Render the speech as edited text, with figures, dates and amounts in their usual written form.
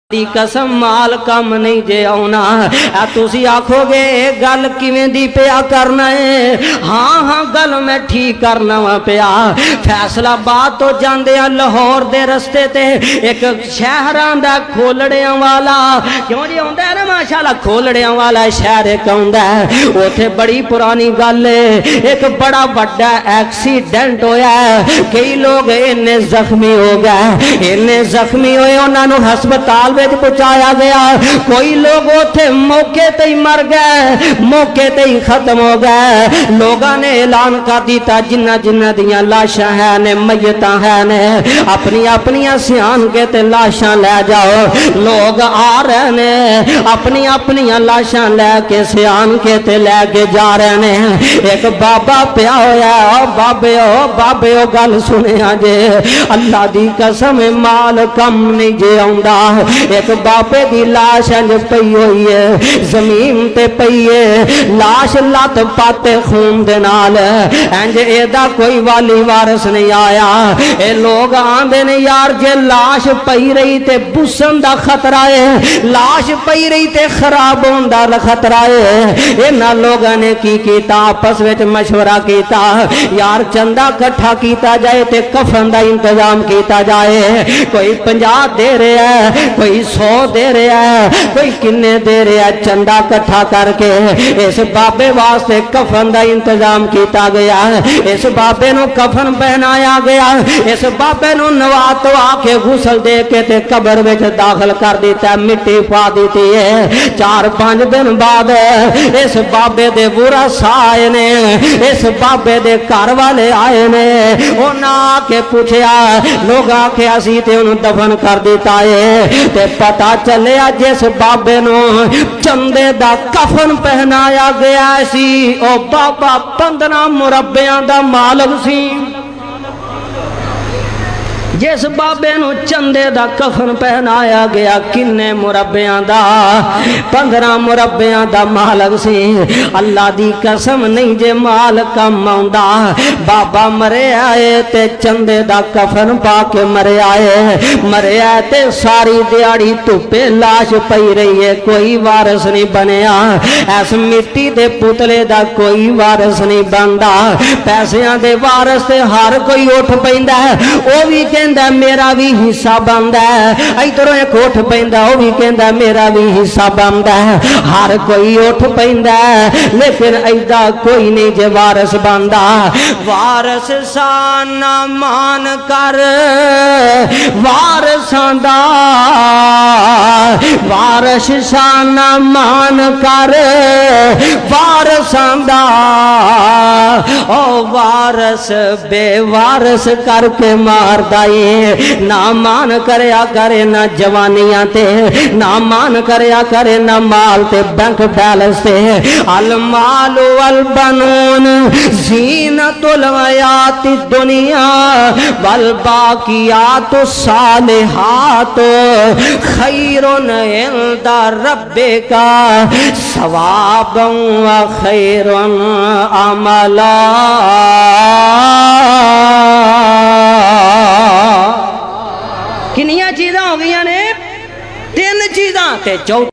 दी कसम माल कम नहीं जे आना। तुसी आखोगे गल किवें दी पिया करना है। हाँ हाँ गल मैं ठीक करना वा पिया। फैसलाबाद तो जांदे लाहौर दे रस्ते ते एक शहरां दा खोलड़ियां वाला क्यों जी आउंदा है ना माशाअल्लाह खोलड़ियां वाला शहर एक आउंदा है। उथे बड़ी पुरानी गल है एक बड़ा बड़ा एक्सीडेंट होया है। कई लोग इन्ने जख्मी हो गए इन्ने जख्मी होए उन्होंने हस्पताल पहुंचाया गया। कोई लोग उथे मौके ते ही मर गए मौके ते ही खत्म हो गए। लोगों ने ऐलान कर दिता जिन्ना जिन्ना दियां लाशां है ने मैयतां है ने अपनी अपनी सियान के ते लाशां ले जाओ। लोग आ रहे ने अपनी अपनी लाशां लैके सियान के ते लैके जा रहे ने। एक बाबा पिया होया ओ बाबे ओ गल सुनिया जे अल्लाह दी कसम माल कम नहीं जे आउंदा। एक बाबे की लाश इंज पई हुई है जमीन ते पई है लाश लत पाते खून दे नाल इंज एदा कोई वाली वारस नहीं आया। ए लोग आंदे ने यार जे लाश पई रही ते बुसन दा खतरा है लाश पई रही ते खराब होने दा खतरा है। इन्हां लोगों ने की कीता आपस में मशवरा किया यार चंदा इकट्ठा किया जाए ते कफन का इंतजाम किया जाए। कोई 50 दे रहा है कोई 100 दे रहा है कोई किन्ने दे रहा है। चंदा इकट्ठा करके इस बाबे वास्ते कफन का इंतजाम किया गया। इस बाबे नु कफन पहनाया गया। इस बाबे नु नवा धवा के गुसल दे के ते कबर में दाखिल कर दिता मिट्टी पा दी है। 4-5 दिन बाद इस बाबे दे बुरा साए ने इस बाबे दे घर वाले आए ने उन्हें आके पूछया लोग आके असी ते उन्हें दफन कर दिता है। ते पता चलिया जिस बाबे नो चंदे दा कफन पहनाया गया सी ओ बाबा 15 मुरब्बियां दा मालक सी। जिस बाबे नु चंदे दा कफन पहनाया गया किन्ने मुरब्बियां दा 15 मुरब्बियां दा मालक सी। अल्लाह दी कसम नहीं जे माल कम आउंदा। बाबा मरे आए ते चंदे दा कफन पा के मरे आए ते सारी दिहाड़ी धुप्पे लाश पई रही है कोई वारस नहीं बनया। इस मिट्टी दे पुतले दा कोई वारस नहीं बनदा। पैसियां दे वारस ते हर कोई उठ पैंदा है ओ भी मेरा भी हिस्सा बनता है। इधरों एक उठ पैंदा वो भी कहता मेरा भी हिस्सा बनता है। हर कोई उठ पैंदा लेकिन ऐदा कोई नहीं जे वारस बनता। वारस सा ना मान कर वारसां दा वारस सा ना मान कर वारसां दा ओ वारस बेवारस करके मारदा ना मान करया करे ना जवानियां ते ना मान करया करे ना माल ते बैंक बैलेंस ते। अल माल वल बनून ज़ीनतुल हयाति दुनिया वल बाकियात सालिहात खैरुन इंदा रब्बिका सवाबन व खैरुन अमला। किनिया चीज़ां हो गई ने 3 चीज़ां ते 4